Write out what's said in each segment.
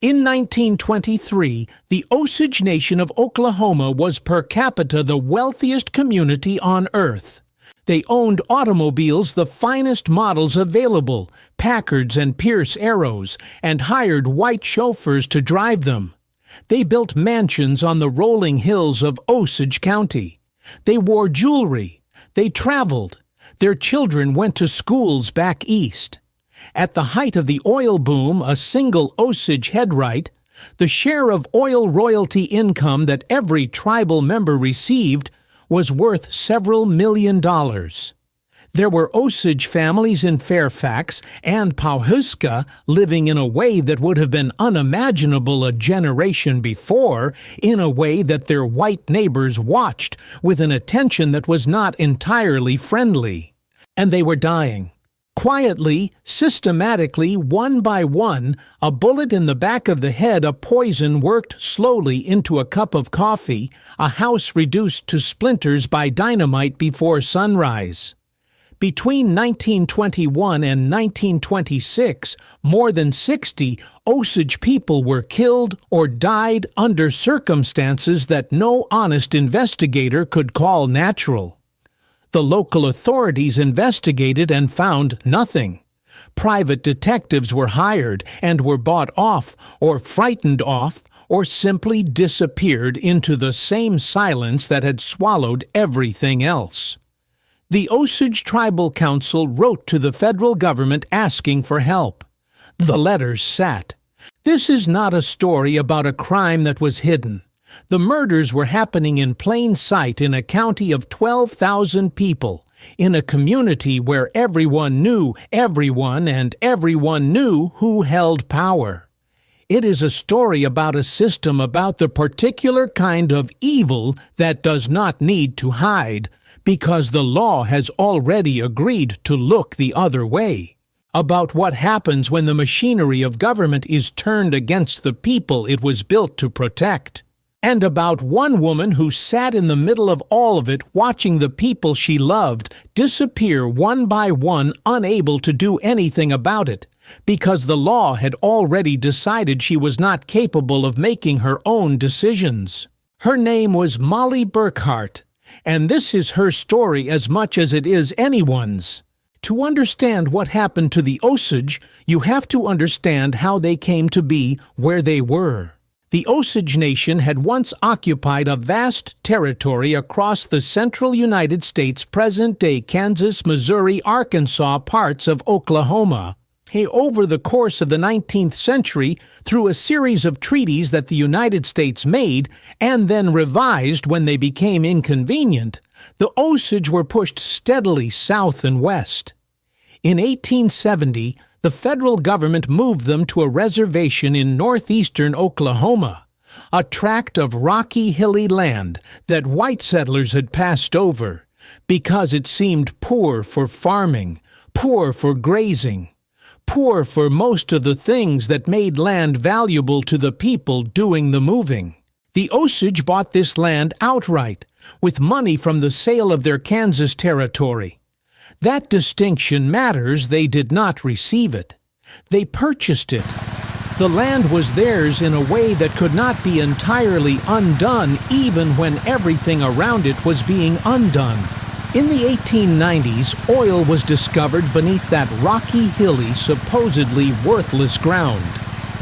In 1923, the Osage Nation of Oklahoma was per capita the wealthiest community on Earth. They owned automobiles, the finest models available, Packards and Pierce Arrows, and hired white chauffeurs to drive them. They built mansions on the rolling hills of Osage County. They wore jewelry. They traveled. Their children went to schools back east. At the height of the oil boom, a single Osage headright, the share of oil royalty income that every tribal member received, was worth several $million. There were Osage families in Fairfax and Pawhuska living in a way that would have been unimaginable a generation before, in a way that their white neighbors watched with an attention that was not entirely friendly. And they were dying. Quietly, systematically, one by one, a bullet in the back of the head, a poison worked slowly into a cup of coffee, a house reduced to splinters by dynamite before sunrise. Between 1921 and 1926, more than 60 Osage people were killed or died under circumstances that no honest investigator could call natural. The local authorities investigated and found nothing. Private detectives were hired and were bought off or frightened off or simply disappeared into the same silence that had swallowed everything else. The Osage Tribal Council wrote to the federal government asking for help. The letters sat. This is not a story about a crime that was hidden. The murders were happening in plain sight in a county of 12,000 people, in a community where everyone knew everyone and everyone knew who held power. It is a story about a system, about the particular kind of evil that does not need to hide, because the law has already agreed to look the other way. About what happens when the machinery of government is turned against the people it was built to protect. And about one woman who sat in the middle of all of it, watching the people she loved disappear one by one, unable to do anything about it, because the law had already decided she was not capable of making her own decisions. Her name was Molly Burkhart, and this is her story as much as it is anyone's. To understand what happened to the Osage, you have to understand how they came to be where they were. The Osage Nation had once occupied a vast territory across the central United States, present-day Kansas, Missouri, Arkansas, parts of Oklahoma. Over the course of the 19th century, through a series of treaties that the United States made and then revised when they became inconvenient, the Osage were pushed steadily south and west. In 1870, the federal government moved them to a reservation in northeastern Oklahoma, a tract of rocky, hilly land that white settlers had passed over because it seemed poor for farming, poor for grazing, poor for most of the things that made land valuable to the people doing the moving. The Osage bought this land outright, with money from the sale of their Kansas territory. That distinction matters. They did not receive it. They purchased it. The land was theirs in a way that could not be entirely undone even when everything around it was being undone. In the 1890s, oil was discovered beneath that rocky, hilly, supposedly worthless ground.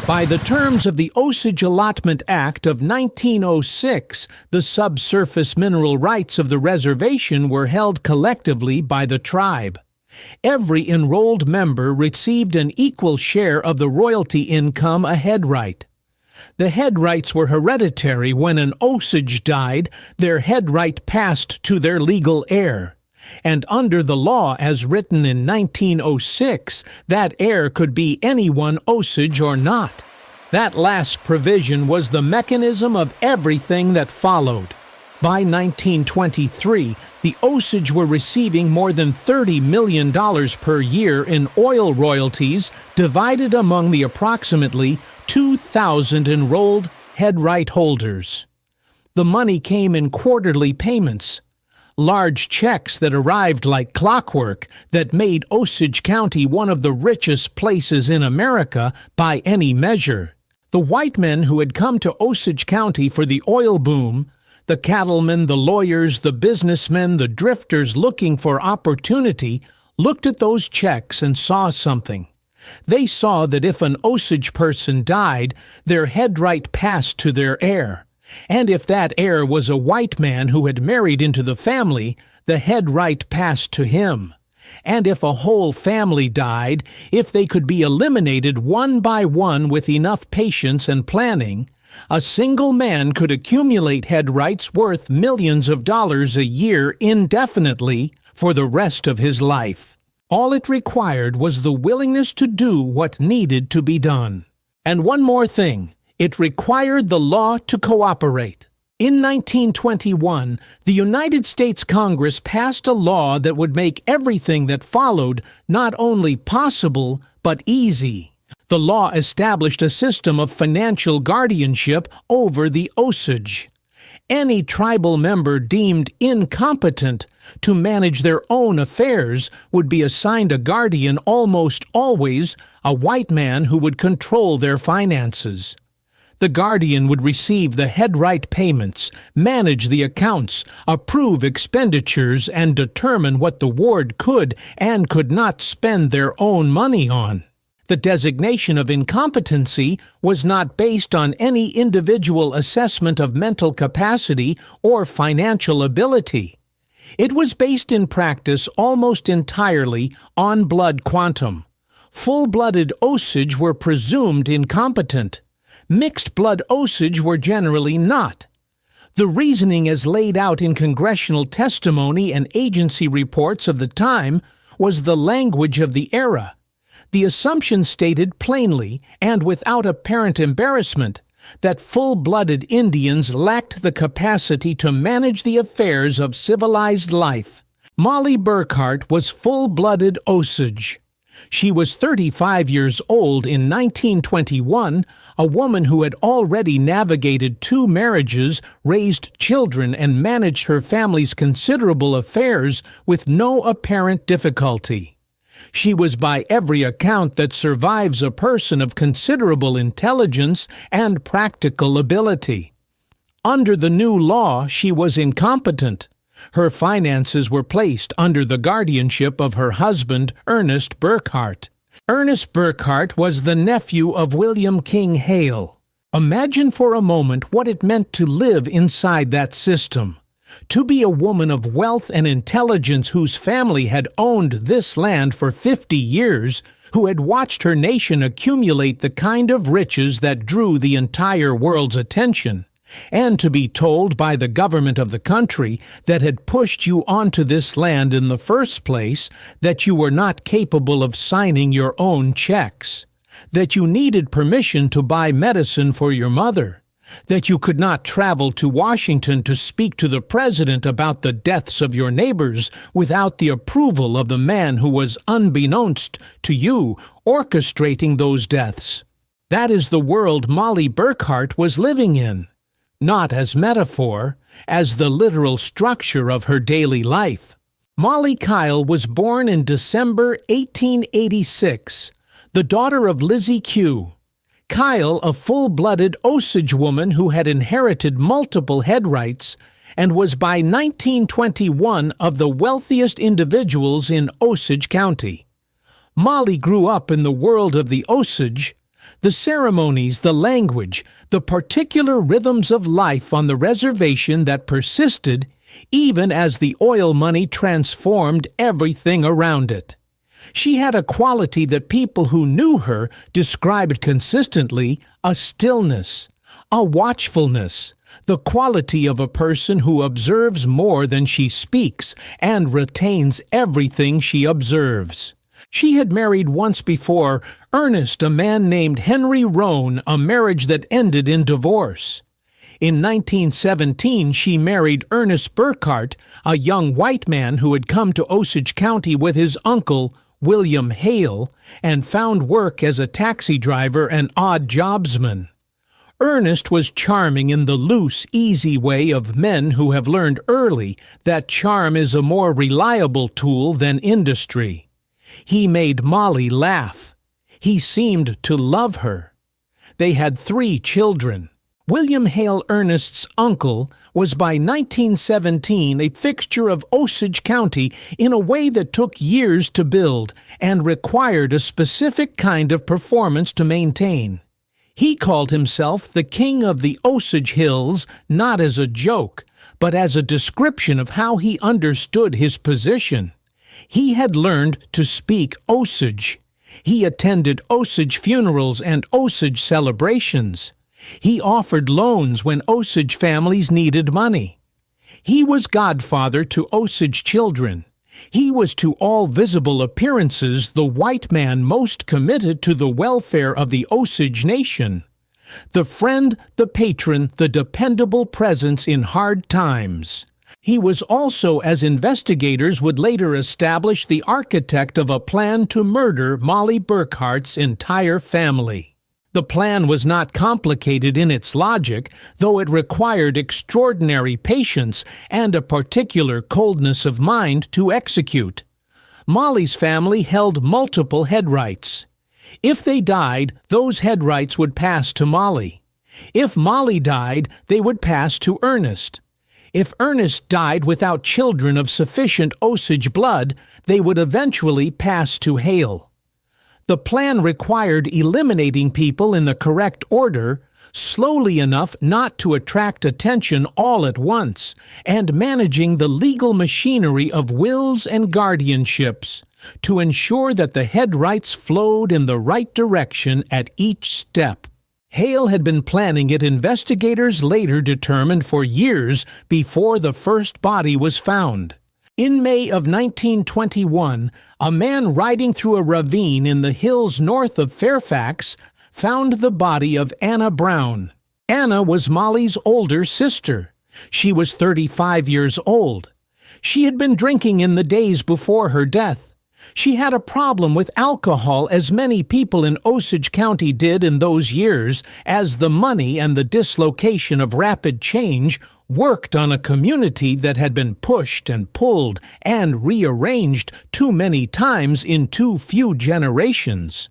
By the terms of the Osage Allotment Act of 1906, the subsurface mineral rights of the reservation were held collectively by the tribe. Every enrolled member received an equal share of the royalty income, a headright. The headrights were hereditary. When an Osage died, their headright passed to their legal heir. And under the law as written in 1906, that heir could be anyone Osage or not. That last provision was the mechanism of everything that followed. By 1923, the Osage were receiving more than $30 million per year in oil royalties, divided among the approximately 2,000 enrolled headright holders. The money came in quarterly payments, large checks that arrived like clockwork that made Osage County one of the richest places in America by any measure. The white men who had come to Osage County for the oil boom, the cattlemen, the lawyers, the businessmen, the drifters looking for opportunity, looked at those checks and saw something. They saw that if an Osage person died, their head right passed to their heir. And if that heir was a white man who had married into the family, the head right passed to him. And if a whole family died, if they could be eliminated one by one with enough patience and planning, a single man could accumulate head rights worth millions of dollars a year indefinitely for the rest of his life. All it required was the willingness to do what needed to be done. And one more thing, it required the law to cooperate. In 1921, the United States Congress passed a law that would make everything that followed not only possible, but easy. The law established a system of financial guardianship over the Osage. Any tribal member deemed incompetent to manage their own affairs would be assigned a guardian, almost always a white man who would control their finances. The guardian would receive the head right payments, manage the accounts, approve expenditures, and determine what the ward could and could not spend their own money on. The designation of incompetency was not based on any individual assessment of mental capacity or financial ability. It was based in practice almost entirely on blood quantum. Full-blooded Osage were presumed incompetent. Mixed-blood Osage were generally not. The reasoning as laid out in congressional testimony and agency reports of the time was the language of the era. The assumption stated plainly and without apparent embarrassment that full-blooded Indians lacked the capacity to manage the affairs of civilized life. Molly Burkhart was full-blooded Osage. She was 35 years old in 1921, a woman who had already navigated 2 marriages, raised children, and managed her family's considerable affairs with no apparent difficulty. She was by every account that survives a person of considerable intelligence and practical ability. Under the new law, she was incompetent. Her finances were placed under the guardianship of her husband, Ernest Burkhart. Ernest Burkhart was the nephew of William King Hale. Imagine for a moment what it meant to live inside that system. To be a woman of wealth and intelligence whose family had owned this land for 50 years, who had watched her nation accumulate the kind of riches that drew the entire world's attention, and to be told by the government of the country that had pushed you onto this land in the first place that you were not capable of signing your own checks, that you needed permission to buy medicine for your mother, that you could not travel to Washington to speak to the president about the deaths of your neighbors without the approval of the man who was, unbeknownst to you, orchestrating those deaths. That is the world Molly Burkhart was living in, not as metaphor, as the literal structure of her daily life. Molly Kyle was born in December 1886, the daughter of Lizzie Q. Kyle, a full-blooded Osage woman who had inherited multiple head rights and was by 1921 of the wealthiest individuals in Osage County. Molly grew up in the world of the Osage. The ceremonies, the language, the particular rhythms of life on the reservation that persisted even as the oil money transformed everything around it. She had a quality that people who knew her described consistently: a stillness, a watchfulness, the quality of a person who observes more than she speaks and retains everything she observes. She had married once before, Ernest, a man named Henry Roan, a marriage that ended in divorce. In 1917, she married Ernest Burkhart, a young white man who had come to Osage County with his uncle, William Hale, and found work as a taxi driver and odd jobsman. Ernest was charming in the loose, easy way of men who have learned early that charm is a more reliable tool than industry. He made Molly laugh. He seemed to love her. They had 3 children. William Hale Ernest's uncle was by 1917 a fixture of Osage County in a way that took years to build and required a specific kind of performance to maintain. He called himself the King of the Osage Hills, not as a joke, but as a description of how he understood his position. He had learned to speak Osage. He attended Osage funerals and Osage celebrations. He offered loans when Osage families needed money. He was godfather to Osage children. He was to all visible appearances the white man most committed to the welfare of the Osage nation. The friend, the patron, the dependable presence in hard times. He was also, as investigators would later establish, the architect of a plan to murder Molly Burkhart's entire family. The plan was not complicated in its logic, though it required extraordinary patience and a particular coldness of mind to execute. Molly's family held multiple head rights. If they died, those head rights would pass to Molly. If Molly died, they would pass to Ernest. If Ernest died without children of sufficient Osage blood, they would eventually pass to Hale. The plan required eliminating people in the correct order, slowly enough not to attract attention all at once, and managing the legal machinery of wills and guardianships to ensure that the head rights flowed in the right direction at each step. Hale had been planning it, investigators later determined, for years before the first body was found. In May of 1921, a man riding through a ravine in the hills north of Fairfax found the body of Anna Brown. Anna was Molly's older sister. She was 35 years old. She had been drinking in the days before her death. She had a problem with alcohol, as many people in Osage County did in those years, as the money and the dislocation of rapid change worked on a community that had been pushed and pulled and rearranged too many times in too few generations.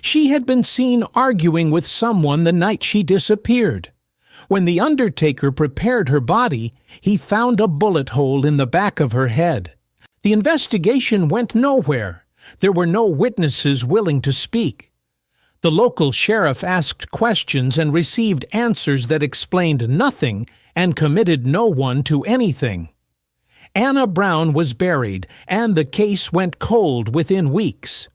She had been seen arguing with someone the night she disappeared. When the undertaker prepared her body, he found a bullet hole in the back of her head. The investigation went nowhere. There were no witnesses willing to speak. The local sheriff asked questions and received answers that explained nothing and committed no one to anything. Anna Brown was buried, and the case went cold within weeks.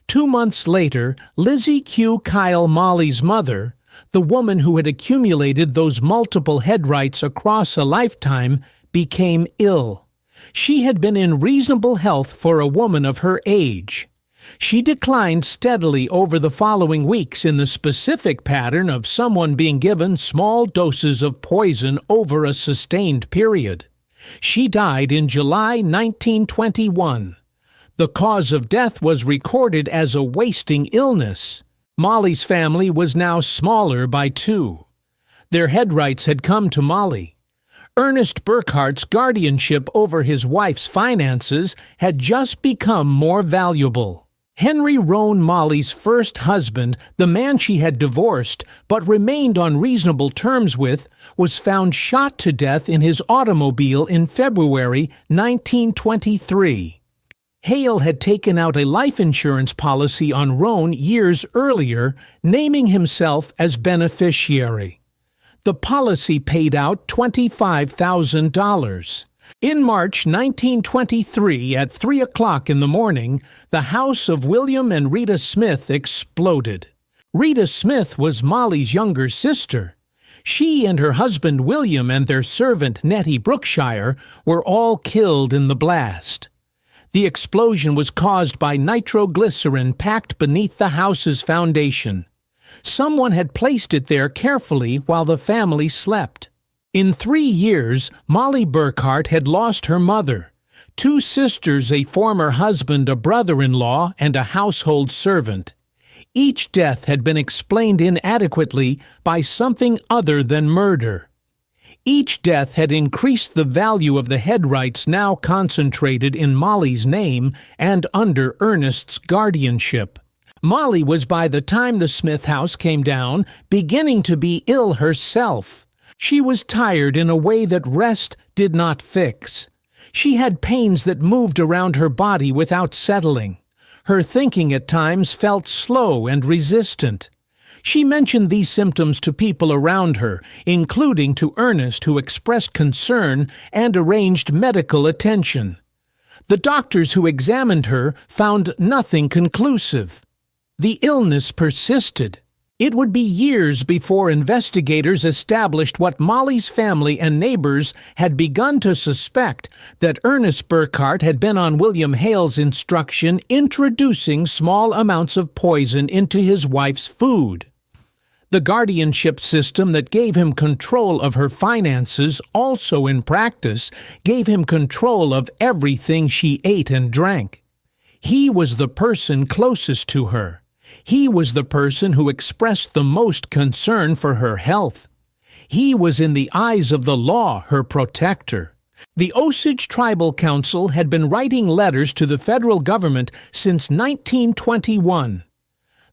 2 months later, Lizzie Q. Kyle, Molly's mother, the woman who had accumulated those multiple head rights across a lifetime, became ill. She had been in reasonable health for a woman of her age. She declined steadily over the following weeks in the specific pattern of someone being given small doses of poison over a sustained period. She died in July 1921. The cause of death was recorded as a wasting illness. Molly's family was now smaller by 2. Their head rights had come to Molly. Ernest Burkhart's guardianship over his wife's finances had just become more valuable. Henry Roan, Molly's first husband, the man she had divorced but remained on reasonable terms with, was found shot to death in his automobile in February 1923. Hale had taken out a life insurance policy on Roan years earlier, naming himself as beneficiary. The policy paid out $25,000. In March 1923, at 3 o'clock in the morning, the house of William and Rita Smith exploded. Rita Smith was Molly's younger sister. She and her husband William and their servant Nettie Brookshire were all killed in the blast. The explosion was caused by nitroglycerin packed beneath the house's foundation. Someone had placed it there carefully while the family slept. In 3 years, Molly Burkhart had lost her mother, 2 sisters, a former husband, a brother-in-law, and a household servant. Each death had been explained inadequately by something other than murder. Each death had increased the value of the head rights now concentrated in Molly's name and under Ernest's guardianship. Molly was, by the time the Smith house came down, beginning to be ill herself. She was tired in a way that rest did not fix. She had pains that moved around her body without settling. Her thinking at times felt slow and resistant. She mentioned these symptoms to people around her, including to Ernest, who expressed concern and arranged medical attention. The doctors who examined her found nothing conclusive. The illness persisted. It would be years before investigators established what Molly's family and neighbors had begun to suspect, that Ernest Burkhart had been on William Hale's instruction introducing small amounts of poison into his wife's food. The guardianship system that gave him control of her finances also in practice gave him control of everything she ate and drank. He was the person closest to her. He was the person who expressed the most concern for her health. He was in the eyes of the law her protector. The Osage Tribal Council had been writing letters to the federal government since 1921.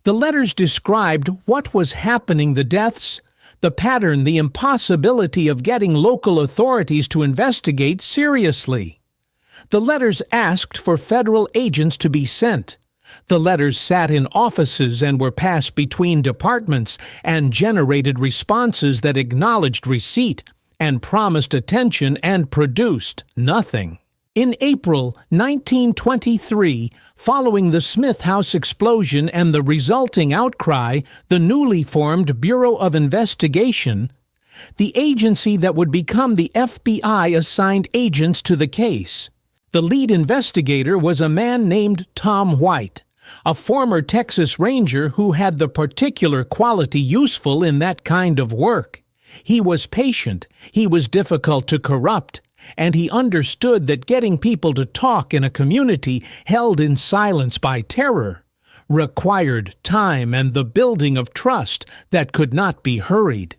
The letters described what was happening, the deaths, the pattern, the impossibility of getting local authorities to investigate seriously. The letters asked for federal agents to be sent. The letters sat in offices and were passed between departments and generated responses that acknowledged receipt and promised attention and produced nothing. In April 1923, following the Smith House explosion and the resulting outcry, the newly formed Bureau of Investigation, the agency that would become the FBI, assigned agents to the case. The lead investigator was a man named Tom White, a former Texas Ranger who had the particular quality useful in that kind of work. He was patient, he was difficult to corrupt, and he understood that getting people to talk in a community held in silence by terror required time and the building of trust that could not be hurried.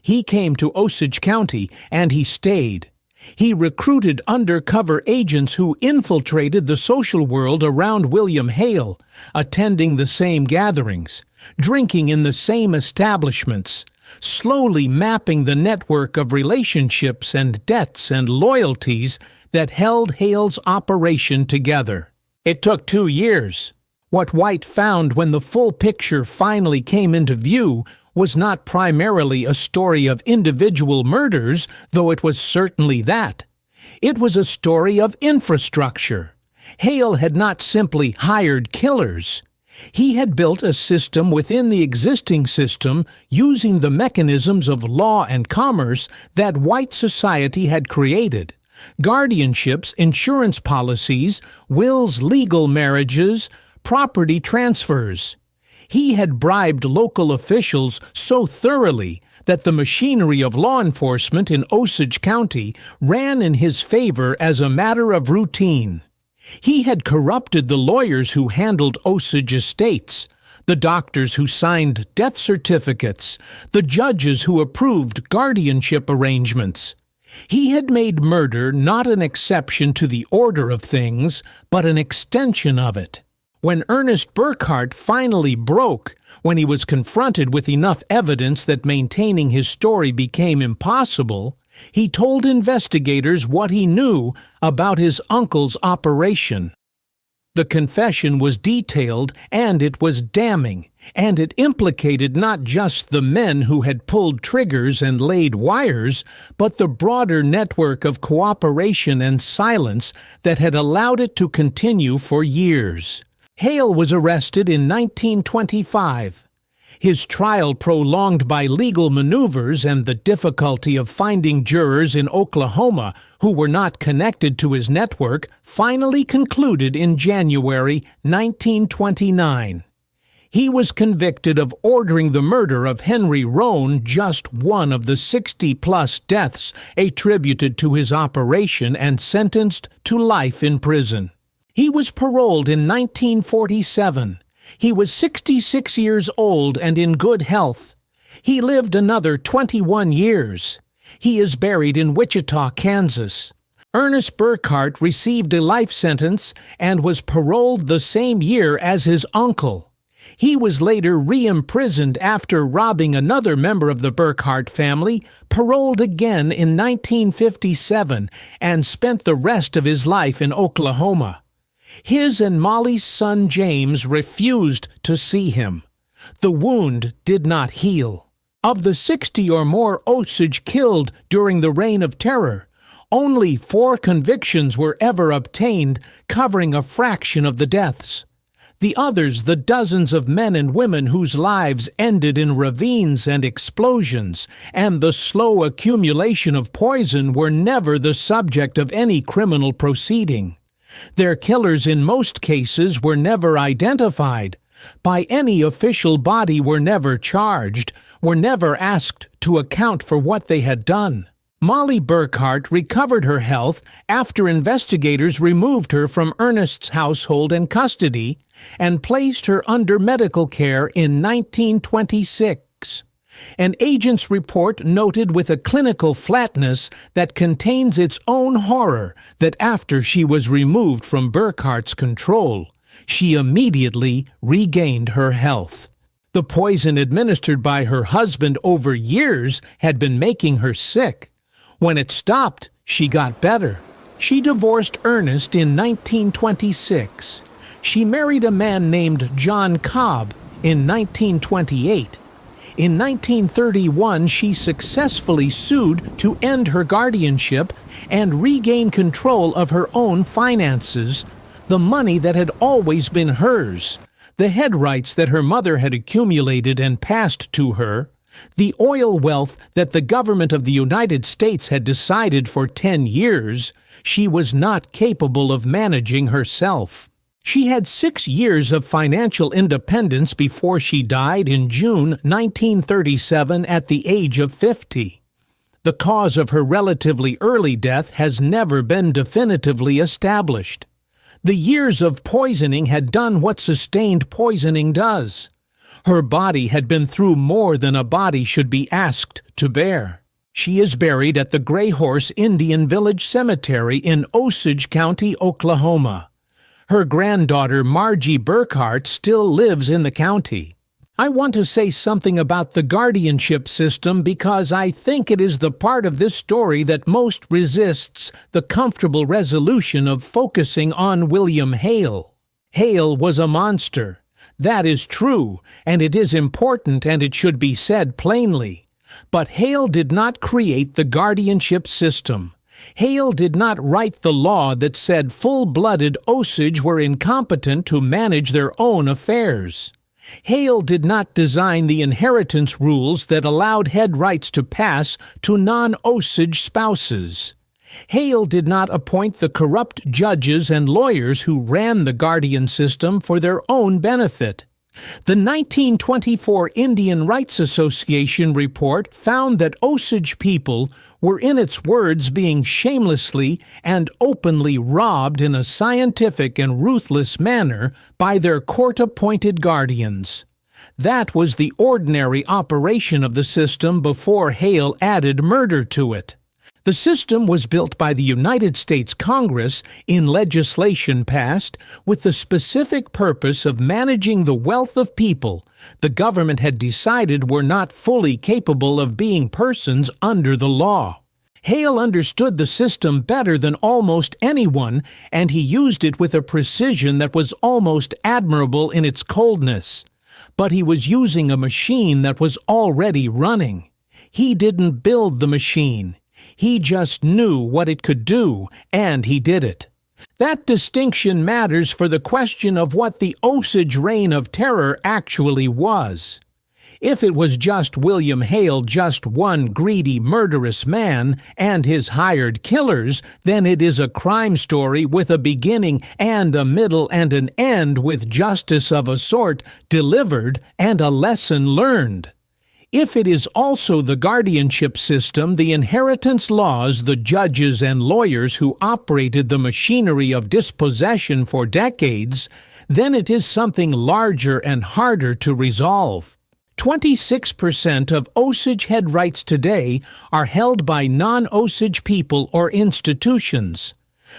He came to Osage County, and he stayed. He recruited undercover agents who infiltrated the social world around William Hale, attending the same gatherings, drinking in the same establishments, slowly mapping the network of relationships and debts and loyalties that held Hale's operation together. It took 2 years. What White found when the full picture finally came into view was not primarily a story of individual murders, though it was certainly that. It was a story of infrastructure. Hale had not simply hired killers. He had built a system within the existing system using the mechanisms of law and commerce that white society had created. Guardianships, insurance policies, wills, legal marriages, property transfers. He had bribed local officials so thoroughly that the machinery of law enforcement in Osage County ran in his favor as a matter of routine. He had corrupted the lawyers who handled Osage estates, the doctors who signed death certificates, the judges who approved guardianship arrangements. He had made murder not an exception to the order of things, but an extension of it. When Ernest Burkhart finally broke, when he was confronted with enough evidence that maintaining his story became impossible, he told investigators what he knew about his uncle's operation. The confession was detailed, and it was damning, and it implicated not just the men who had pulled triggers and laid wires, but the broader network of cooperation and silence that had allowed it to continue for years. Hale was arrested in 1925. His trial, prolonged by legal maneuvers and the difficulty of finding jurors in Oklahoma who were not connected to his network, finally concluded in January 1929. He was convicted of ordering the murder of Henry Roan, just one of the 60-plus deaths attributed to his operation, and sentenced to life in prison. He was paroled in 1947. He was 66 years old and in good health. He lived another 21 years. He is buried in Wichita, Kansas. Ernest Burkhart received a life sentence and was paroled the same year as his uncle. He was later re-imprisoned after robbing another member of the Burkhart family, paroled again in 1957, and spent the rest of his life in Oklahoma. His and Molly's son James refused to see him. The wound did not heal. Of the 60 or more Osage killed during the Reign of Terror, only 4 convictions were ever obtained, covering a fraction of the deaths. The others, the dozens of men and women whose lives ended in ravines and explosions, and the slow accumulation of poison, were never the subject of any criminal proceeding. Their killers in most cases were never identified, by any official body, were never charged, were never asked to account for what they had done. Molly Burkhart recovered her health after investigators removed her from Ernest's household and custody and placed her under medical care in 1926. An agent's report noted with a clinical flatness that contains its own horror that after she was removed from Burkhart's control, she immediately regained her health. The poison administered by her husband over years had been making her sick. When it stopped, she got better. She divorced Ernest in 1926. She married a man named John Cobb in 1928. In 1931, she successfully sued to end her guardianship and regain control of her own finances, the money that had always been hers, the head rights that her mother had accumulated and passed to her, the oil wealth that the government of the United States had decided for 10 years she was not capable of managing herself. She had 6 years of financial independence before she died in June 1937 at the age of 50. The cause of her relatively early death has never been definitively established. The years of poisoning had done what sustained poisoning does. Her body had been through more than a body should be asked to bear. She is buried at the Gray Horse Indian Village Cemetery in Osage County, Oklahoma. Her granddaughter Margie Burkhart still lives in the county. I want to say something about the guardianship system because I think it is the part of this story that most resists the comfortable resolution of focusing on William Hale. Hale was a monster. That is true, and it is important, and it should be said plainly. But Hale did not create the guardianship system. Hale did not write the law that said full-blooded Osage were incompetent to manage their own affairs. Hale did not design the inheritance rules that allowed head rights to pass to non-Osage spouses. Hale did not appoint the corrupt judges and lawyers who ran the guardian system for their own benefit. The 1924 Indian Rights Association report found that Osage people were, in its words, being shamelessly and openly robbed in a scientific and ruthless manner by their court-appointed guardians. That was the ordinary operation of the system before Hale added murder to it. The system was built by the United States Congress in legislation passed with the specific purpose of managing the wealth of people the government had decided were not fully capable of being persons under the law. Hale understood the system better than almost anyone, and he used it with a precision that was almost admirable in its coldness. But he was using a machine that was already running. He didn't build the machine. He just knew what it could do, and he did it. That distinction matters for the question of what the Osage Reign of Terror actually was. If it was just William Hale, just one greedy, murderous man, and his hired killers, then it is a crime story with a beginning and a middle and an end with justice of a sort delivered and a lesson learned. If it is also the guardianship system, the inheritance laws, the judges and lawyers who operated the machinery of dispossession for decades, then it is something larger and harder to resolve. 26% of Osage head rights today are held by non-Osage people or institutions.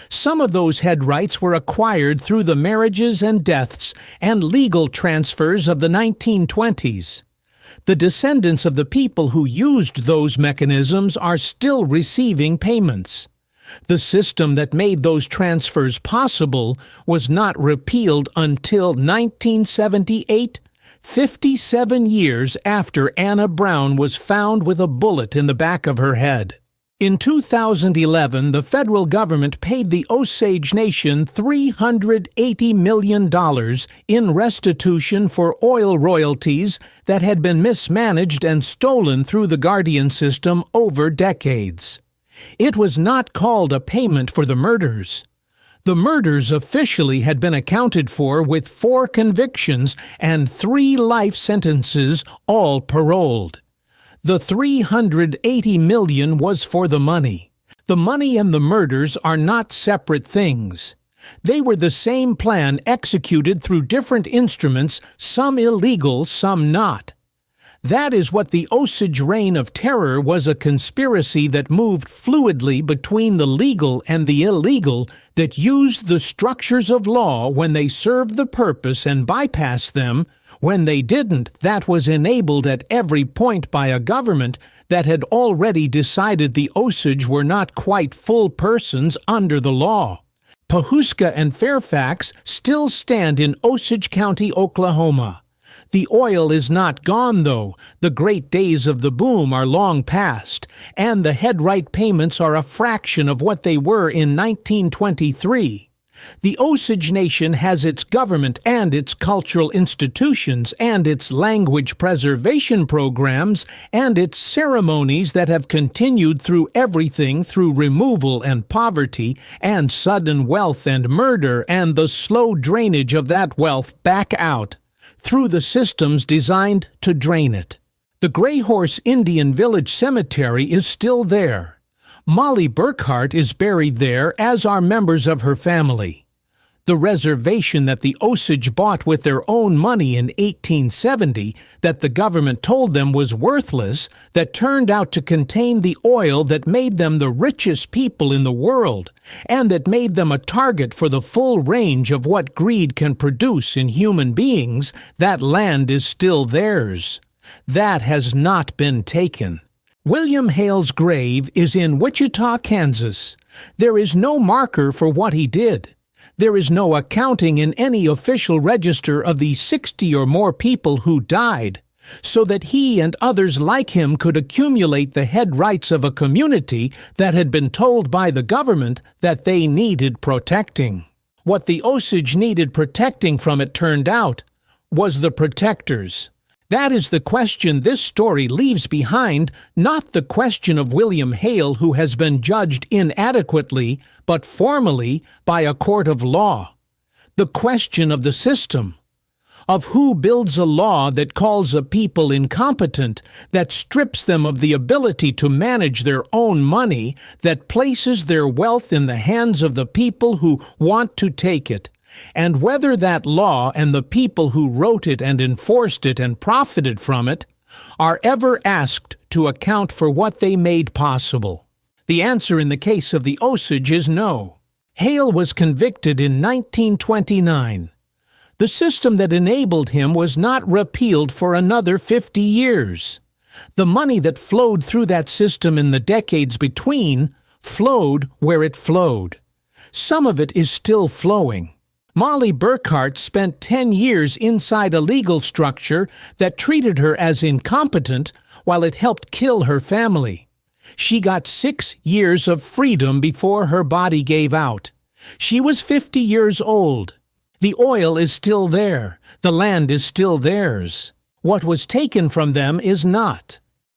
Some of those head rights were acquired through the marriages and deaths and legal transfers of the 1920s. The descendants of the people who used those mechanisms are still receiving payments. The system that made those transfers possible was not repealed until 1978, 57 years after Anna Brown was found with a bullet in the back of her head. In 2011, the federal government paid the Osage Nation $380 million in restitution for oil royalties that had been mismanaged and stolen through the Guardian system over decades. It was not called a payment for the murders. The murders officially had been accounted for with 4 convictions and 3 life sentences, all paroled. The $380 million was for the money. The money and the murders are not separate things. They were the same plan executed through different instruments, some illegal, some not. That is what the Osage Reign of Terror was, a conspiracy that moved fluidly between the legal and the illegal, that used the structures of law when they served the purpose and bypassed them. When they didn't, that was enabled at every point by a government that had already decided the Osage were not quite full persons under the law. Pawhuska and Fairfax still stand in Osage County, Oklahoma. The oil is not gone, though. The great days of the boom are long past, and the head right payments are a fraction of what they were in 1923. The Osage Nation has its government and its cultural institutions and its language preservation programs and its ceremonies that have continued through everything, through removal and poverty and sudden wealth and murder and the slow drainage of that wealth back out, through the systems designed to drain it. The Gray Horse Indian Village Cemetery is still there. Molly Burkhart is buried there, as are members of her family. The reservation that the Osage bought with their own money in 1870, that the government told them was worthless, that turned out to contain the oil that made them the richest people in the world, and that made them a target for the full range of what greed can produce in human beings, that land is still theirs. That has not been taken. William Hale's grave is in Wichita, Kansas. There is no marker for what he did. There is no accounting in any official register of the 60 or more people who died, so that he and others like him could accumulate the head rights of a community that had been told by the government that they needed protecting. What the Osage needed protecting from, it turned out, was the protectors. That is the question this story leaves behind, not the question of William Hale, who has been judged inadequately, but formally by a court of law. The question of the system, of who builds a law that calls a people incompetent, that strips them of the ability to manage their own money, that places their wealth in the hands of the people who want to take it, and whether that law and the people who wrote it and enforced it and profited from it are ever asked to account for what they made possible. The answer in the case of the Osage is no. Hale was convicted in 1929. The system that enabled him was not repealed for another 50 years. The money that flowed through that system in the decades between flowed where it flowed. Some of it is still flowing. Molly Burkhart spent 10 years inside a legal structure that treated her as incompetent while it helped kill her family. She got 6 years of freedom before her body gave out. She was 50 years old. The oil is still there. The land is still theirs. What was taken from them is not.